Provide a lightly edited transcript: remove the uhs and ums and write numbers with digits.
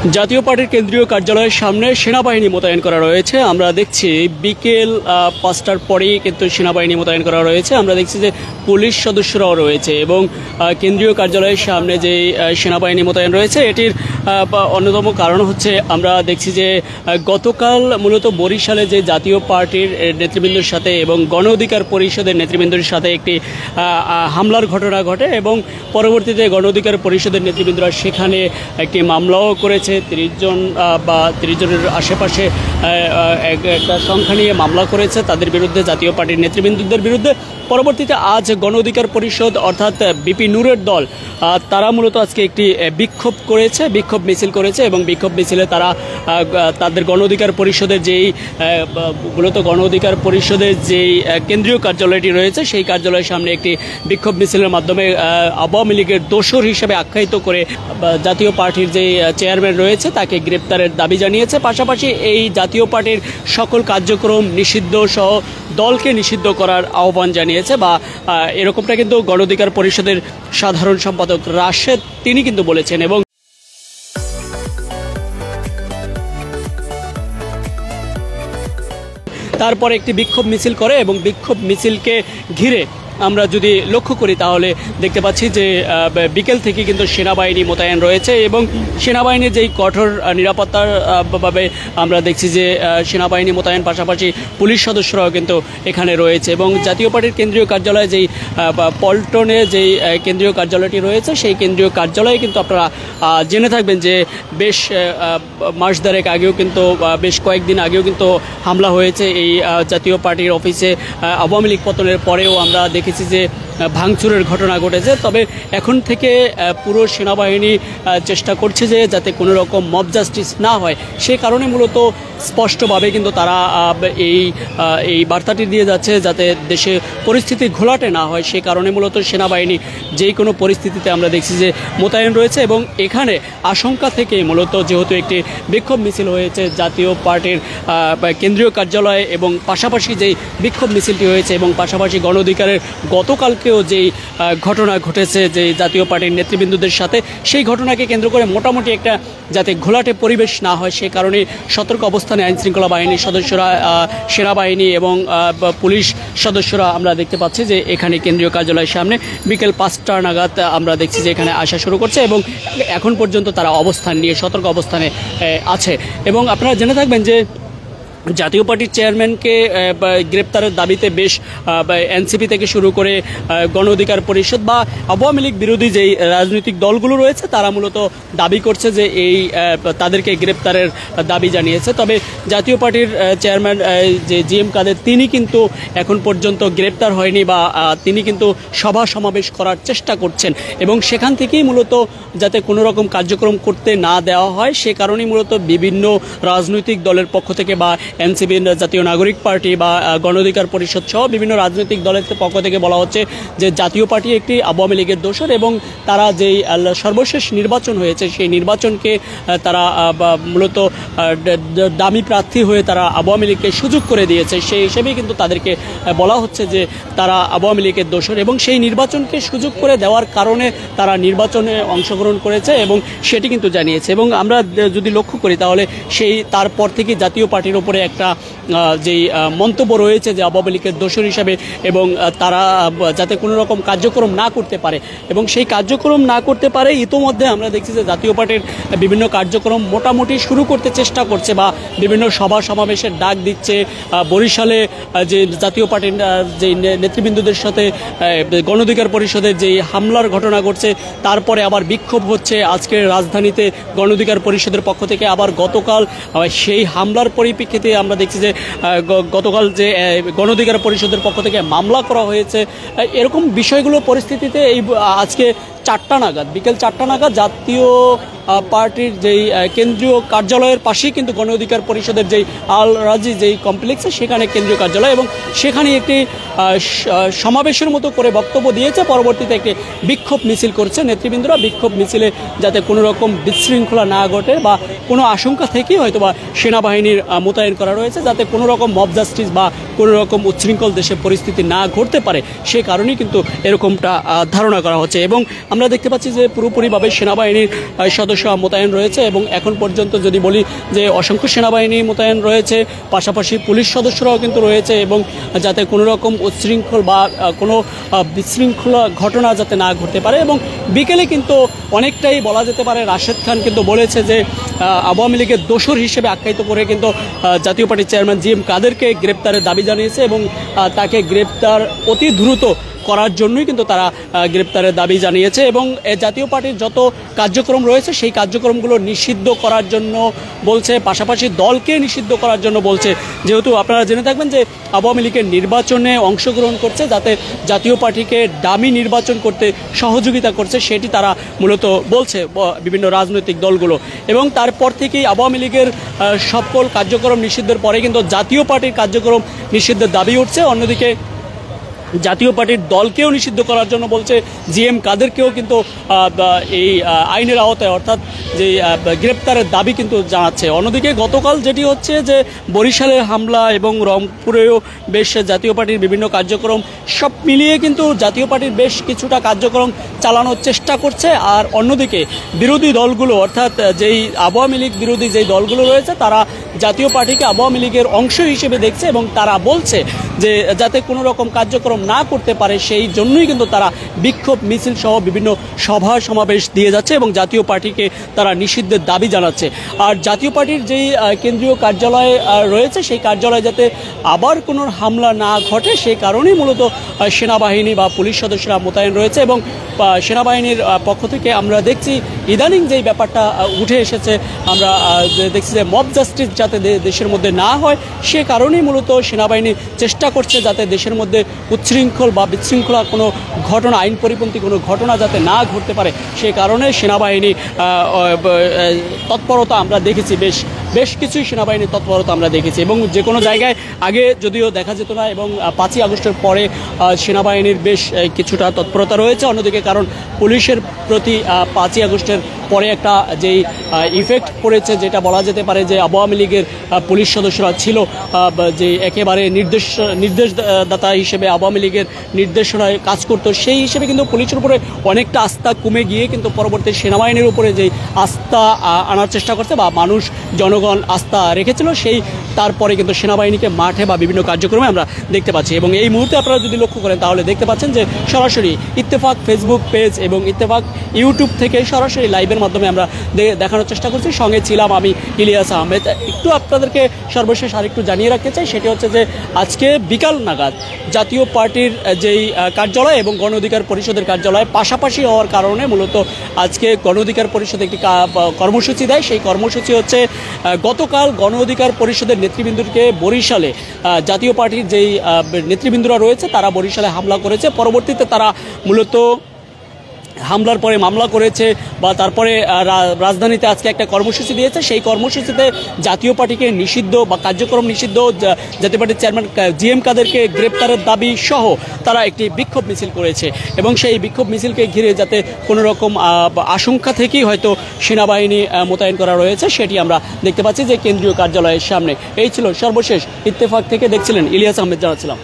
জাতীয় পার্টির কেন্দ্রীয় কার্যালয়ের সামনে সেনাবাহিনী মোতায়েন করা রয়েছে। আমরা দেখছি বিকেল 5টার পরেই কিন্তু সেনাবাহিনী মোতায়েন করা রয়েছে। আমরা দেখছি যে পুলিশ সদস্যরাও রয়েছে এবং কেন্দ্রীয় কার্যালয়ের সামনে যে সেনাবাহিনী মোতায়েন রয়েছে এটির অন্যতম কারণ হচ্ছে আমরা দেখছি যে গতকাল মূলত বরিশালে যে জাতীয় পার্টির নেতৃবৃন্দের সাথে এবং গণ অধিকার পরিষদের নেতৃবৃন্দের সাথে একটি হামলার ঘটনা ঘটে এবং পরবর্তীতে গণ অধিকার পরিষদের নেতৃবৃন্দরা সেখানে একটি মামলাও করেছে। 30 জন বা 30 জনের আশেপাশে একটা সংখ্যা নিয়ে মামলা করেছে তাদের বিরুদ্ধে, জাতীয় পার্টির নেতৃবৃন্দদের বিরুদ্ধে। পরবর্তীতে আজ গণ অধিকার পরিষদ অর্থাৎ বিপি নূরের দল তারা মূলত আজকে একটি বিক্ষোভ মিছিল করেছে এবং বিক্ষোভ মিছিলে তারা তাদের গণ অধিকার পরিষদের যেই মূলত গণ অধিকার পরিষদের যেই কেন্দ্রীয় কার্যালয়টি রয়েছে সেই কার্যালয়ের সামনে একটি বিক্ষোভ মিছিলের মাধ্যমে আওয়ামী লীগের দোসর হিসেবে আখ্যায়িত করে জাতীয় পার্টির যে চেয়ারম্যান রয়েছে তাকে গ্রেপ্তারের দাবি জানিয়েছে। পাশাপাশি এই জাতীয় পার্টির সকল কার্যক্রম নিষিদ্ধ সহ দলকে নিষিদ্ধ করার আহ্বান জানিয়েছে বা এরকমটা কিন্তু গণ অধিকার পরিষদের সাধারণ সম্পাদক রাশেদ তিনি কিন্তু বলেছেন। এবং তারপরে একটি বিক্ষোভ মিছিল করে এবং বিক্ষোভ মিছিলকে ঘিরে আমরা যদি লক্ষ্য করি তাহলে দেখতে পাচ্ছি যে বিকেল থেকে কিন্তু সেনাবাহিনী মোতায়েন রয়েছে এবং সেনাবাহিনীর যেই কঠোর নিরাপত্তার ভাবে আমরা দেখছি যে সেনাবাহিনী মোতায়েন পাশাপাশি পুলিশ সদস্যরাও কিন্তু এখানে রয়েছে। এবং জাতীয় পার্টির কেন্দ্রীয় কার্যালয়ে যেই পল্টনে যেই কেন্দ্রীয় কার্যালয়টি রয়েছে সেই কেন্দ্রীয় কার্যালয়ে কিন্তু আপনারা জেনে থাকবেন যে বেশ মাস দেড়েক আগেও কিন্তু বেশ কয়েকদিন আগেও কিন্তু হামলা হয়েছে এই জাতীয় পার্টির অফিসে। আওয়ামী লীগ পতনের পরেও আমরা দেখেছি যে ভাঙচুরের ঘটনা ঘটেছে। তবে এখন থেকে পুরো সেনাবাহিনী চেষ্টা করছে যে যাতে কোনো রকম মব জাস্টিস না হয়, সে কারণে মূলত স্পষ্টভাবে কিন্তু তারা এই বার্তাটি দিয়ে যাচ্ছে যাতে দেশে পরিস্থিতি ঘোলাটে না হয়। সে কারণে মূলত সেনাবাহিনী যেই কোনো পরিস্থিতিতে আমরা দেখছি যে মোতায়েন রয়েছে এবং এখানে আশঙ্কা থেকে মূলত যেহেতু একটি বিক্ষোভ মিছিল হয়েছে জাতীয় পার্টির কেন্দ্রীয় কার্যালয়ে এবং পাশাপাশি যেই বিক্ষোভ মিছিলটি হয়েছে এবং পাশাপাশি গণ অধিকারের গতকালকেও যেই ঘটনা ঘটেছে যে জাতীয় পার্টির নেতৃবৃন্দদের সাথে, সেই ঘটনাকে কেন্দ্র করে মোটামুটি একটা যাতে ঘোলাটে পরিবেশ না হয় সে কারণে সতর্ক অবস্থানে আইনশৃঙ্খলা বাহিনীর সদস্যরা, সেনাবাহিনী এবং পুলিশ সদস্যরা আমরা দেখতে পাচ্ছি যে এখানে কেন্দ্রীয় কার্যালয়ের সামনে বিকেল 5টা নাগাদ আমরা দেখছি যে এখানে আসা শুরু করছে এবং এখন পর্যন্ত তারা অবস্থান নিয়ে সতর্ক অবস্থানে আছে। এবং আপনারা জেনে থাকবেন যে জাতীয় পার্টির চেয়ারম্যানকে গ্রেপ্তারের দাবিতে বেশ এনসিপি থেকে শুরু করে গণ অধিকার পরিষদ বা আওয়ামী লীগ বিরোধী যেই রাজনৈতিক দলগুলো রয়েছে তারা মূলত দাবি করছে যে তাদেরকে গ্রেপ্তারের দাবি জানিয়েছে। তবে জাতীয় পার্টির চেয়ারম্যান যে জিএম কাদের তিনি কিন্তু এখন পর্যন্ত গ্রেপ্তার হয়নি বা তিনি কিন্তু সভা সমাবেশ করার চেষ্টা করছেন এবং সেখান থেকেই মূলত যাতে কোনো রকম কার্যক্রম করতে না দেওয়া হয় সে কারণেই মূলত বিভিন্ন রাজনৈতিক দলের পক্ষ থেকে বা এনসিপি, জাতীয় নাগরিক পার্টি বা গণ অধিকার পরিষদ সহ বিভিন্ন রাজনৈতিক দলের পক্ষ থেকে বলা হচ্ছে যে জাতীয় পার্টি একটি আওয়ামী লীগের দোসর এবং তারা যেই সর্বশেষ নির্বাচন হয়েছে সেই নির্বাচনকে তারা মূলত দামি প্রার্থী হয়ে তারা আওয়ামী লীগকে সুযোগ করে দিয়েছে। সেই হিসেবেই কিন্তু তাদেরকে বলা হচ্ছে যে তারা আওয়ামী লীগের দোসর এবং সেই নির্বাচনকে সুযোগ করে দেওয়ার কারণে তারা নির্বাচনে অংশগ্রহণ করেছে এবং সেটি কিন্তু জানিয়েছে। এবং আমরা যদি লক্ষ্য করি তাহলে তারপর থেকে জাতীয় পার্টির উপরে একটা যেই মন্তব্য রয়েছে যে আওয়ামী লীগের দোসর হিসাবে এবং তারা যাতে কোনো রকম কার্যক্রম না করতে পারে এবং সেই কার্যক্রম না করতে পারে ইতোমধ্যে আমরা দেখছি যে জাতীয় পার্টির বিভিন্ন কার্যক্রম মোটামুটি শুরু করতে চেষ্টা করছে বা বিভিন্ন সভা সমাবেশের ডাক দিচ্ছে। বরিশালে যে জাতীয় পার্টির যে নেতৃবৃন্দদের সাথে গণ অধিকার পরিষদের যেই হামলার ঘটনা ঘটছে তারপরে আবার বিক্ষোভ হচ্ছে আজকের রাজধানীতে গণ অধিকার পরিষদের পক্ষ থেকে। আবার গতকাল সেই হামলার পরিপ্রেক্ষিতে আমরা দেখছি যে গতকাল যে গণ অধিকার পরিষদের পক্ষ থেকে মামলা করা হয়েছে। এরকম বিষয়গুলো পরিস্থিতিতে আজকে 4টা নাগাদ বিকেল 4টা নাগাদ জাতীয় পার্টির যেই কেন্দ্রীয় কার্যালয়ের পাশেই কিন্তু গণ অধিকার পরিষদের যেই আল রাজি যেই কমপ্লেক্সে সেখানে কেন্দ্রীয় কার্যালয় এবং সেখানে একটি সমাবেশের মতো করে বক্তব্য দিয়েছে। পরবর্তীতে একটি বিক্ষোভ মিছিল করছে নেতৃবৃন্দরা। বিক্ষোভ মিছিলে যাতে কোনো রকম বিশৃঙ্খলা না ঘটে বা কোনো আশঙ্কা থেকেই হয়তো বা সেনাবাহিনীর মোতায়েন করা রয়েছে যাতে কোনো রকম মব জাস্টিস বা কোনো রকম উচ্ছৃঙ্খল দেশে পরিস্থিতি না ঘটতে পারে সে কারণেই কিন্তু এরকমটা ধারণা করা হচ্ছে। এবং আমরা দেখতে পাচ্ছি যে পুরোপুরিভাবে সেনাবাহিনীর সদস্য মোতায়েন রয়েছে এবং এখন পর্যন্ত যদি বলি যে অসংখ্য সেনাবাহিনী মোতায়েন রয়েছে, পাশাপাশি পুলিশ সদস্যরাও কিন্তু রয়েছে এবং যাতে কোনো রকম উচ্ছৃঙ্খল বা কোনো বিশৃঙ্খলা ঘটনা যাতে না ঘটতে পারে। এবং বিকেলে কিন্তু অনেকটাই বলা যেতে পারে রাশেদ খান কিন্তু বলেছে যে আওয়ামী লীগের দোসর হিসেবে আখ্যায়িত করে কিন্তু জাতীয় পার্টির চেয়ারম্যান জিএম কাদেরকে গ্রেপ্তারের দাবি জানিয়েছে এবং তাকে গ্রেপ্তার অতি দ্রুত করার জন্যই কিন্তু তারা গ্রেপ্তারের দাবি জানিয়েছে এবং জাতীয় পার্টির যত কার্যক্রম রয়েছে সেই কার্যক্রমগুলো নিষিদ্ধ করার জন্য বলছে, পাশাপাশি দলকে নিষিদ্ধ করার জন্য বলছে। যেহেতু আপনারা জেনে থাকবেন যে আওয়ামী লীগের নির্বাচনে অংশগ্রহণ করছে, যাতে জাতীয় পার্টিকে ডামি নির্বাচন করতে সহযোগিতা করছে, সেটি তারা মূলত বলছে বিভিন্ন রাজনৈতিক দলগুলো। এবং তারপর থেকেই আওয়ামী লীগের সকল কার্যক্রম নিষিদ্ধের পরে কিন্তু জাতীয় পার্টির কার্যক্রম নিষিদ্ধের দাবি উঠছে। অন্যদিকে জাতীয় পার্টির দলকেও নিষিদ্ধ করার জন্য বলছে, জিএম কাদেরকেও কিন্তু এই আইনের আওতায় অর্থাৎ যে গ্রেপ্তারের দাবি কিন্তু জানাচ্ছে। অন্যদিকে গতকাল যেটি হচ্ছে যে বরিশালের হামলা এবং রংপুরেও বেশ জাতীয় পার্টির বিভিন্ন কার্যক্রম সব মিলিয়ে কিন্তু জাতীয় পার্টির বেশ কিছুটা কার্যক্রম চালানোর চেষ্টা করছে। আর অন্যদিকে বিরোধী দলগুলো অর্থাৎ যেই আওয়ামী লীগ বিরোধী যেই দলগুলো রয়েছে তারা জাতীয় পার্টিকে আওয়ামী লীগের অংশ হিসেবে দেখছে এবং তারা বলছে যে যাতে কোনো রকম কার্যক্রম না করতে পারে সেই জন্যই কিন্তু তারা বিক্ষোভ মিছিল সহ বিভিন্ন সভা সমাবেশ দিয়ে যাচ্ছে এবং জাতীয় পার্টিকে তারা নিষিদ্ধের দাবি জানাচ্ছে। আর জাতীয় পার্টির যেই কেন্দ্রীয় কার্যালয় রয়েছে সেই কার্যালয়ে যাতে আবার কোনো হামলা না ঘটে সেই কারণেই মূলত সেনাবাহিনী বা পুলিশ সদস্যরা মোতায়েন রয়েছে। এবং সেনাবাহিনীর পক্ষ থেকে আমরা দেখছি ইদানিং যেই ব্যাপারটা উঠে এসেছে, আমরা দেখছি যে মব জাস্টিস যাতে দেশের মধ্যে না হয় সে কারণেই মূলত সেনাবাহিনী চেষ্টা করছে যাতে দেশের মধ্যে উচ্ছৃঙ্খল বা বিশৃঙ্খলা কোনো ঘটনা, আইন পরিপন্থী কোনো ঘটনা যাতে না ঘটতে পারে সে কারণে সেনাবাহিনী তৎপরতা আমরা দেখেছি, বেশ কিছুই সেনাবাহিনীর তৎপরতা আমরা দেখেছি। এবং যে কোনো জায়গায় আগে যদিও দেখা যেত না এবং 5ই আগস্টের পরে সেনাবাহিনীর বেশ কিছুটা তৎপরতা রয়েছে। অন্যদিকে কারণ পুলিশের প্রতি 5ই আগস্টের পরে একটা যেই ইফেক্ট পড়েছে, যেটা বলা যেতে পারে যে আওয়ামী লীগের পুলিশ সদস্যরা ছিল যে একেবারে নির্দেশদাতা হিসেবে আওয়ামী লীগের নির্দেশনায় কাজ করতো, সেই হিসেবে কিন্তু পুলিশের উপরে অনেকটা আস্থা কমে গিয়ে কিন্তু পরবর্তী সেনাবাহিনীর উপরে যেই আস্থা আনার চেষ্টা করছে বা মানুষ জনগণ আস্থা রেখেছিল, সেই তারপরে কিন্তু সেনাবাহিনীকে মাঠে বা বিভিন্ন কার্যক্রমে আমরা দেখতে পাচ্ছি। এবং এই মুহূর্তে আপনারা যদি লক্ষ্য করেন তাহলে দেখতে পাচ্ছেন যে সরাসরি ইত্তেফাক ফেসবুক পেজ এবং ইত্তেফাক ইউটিউব থেকে সরাসরি লাইভের মাধ্যমে আমরা দেখানোর চেষ্টা করছি। সঙ্গে ছিলাম আমি ইলিয়াস আহমেদ। একটু আপনাদেরকে সর্বশেষ আরেকটু জানিয়ে রাখতে চাই, সেটি হচ্ছে যে আজকে বিকাল নাগাদ জাতীয় পার্টির যেই কার্যালয় এবং গণ অধিকার পরিষদের কার্যালয় পাশাপাশি হওয়ার কারণে মূলত আজকে গণ অধিকার পরিষদ একটি কর্মসূচি দেয়। সেই কর্মসূচি হচ্ছে গতকাল গণ অধিকার পরিষদের নেতৃবৃন্দকে বরিশালে জাতীয় পার্টির যেই নেতৃবৃন্দরা রয়েছে তারা বরিশালে হামলা করেছে। পরবর্তীতে তারা মূলত হামলার পরে মামলা করেছে বা তারপরে রাজধানীতে আজকে একটা কর্মসূচি দিয়েছে। সেই কর্মসূচিতে জাতীয় পার্টিকে নিষিদ্ধ বা কার্যক্রম নিষিদ্ধ, জাতীয় পার্টির চেয়ারম্যান জিএম কাদেরকে গ্রেপ্তারের দাবি সহ তারা একটি বিক্ষোভ মিছিল করেছে এবং সেই বিক্ষোভ মিছিলকে ঘিরে যাতে কোনো রকম আশঙ্কা থেকেই হয়তো সেনাবাহিনী মোতায়েন করা রয়েছে সেটি আমরা দেখতে পাচ্ছি যে কেন্দ্রীয় কার্যালয়ের সামনে। এই ছিল সর্বশেষ ইত্তেফাক থেকে দেখছিলেন ইলিয়াস আহমেদ, জানাচ্ছিলাম।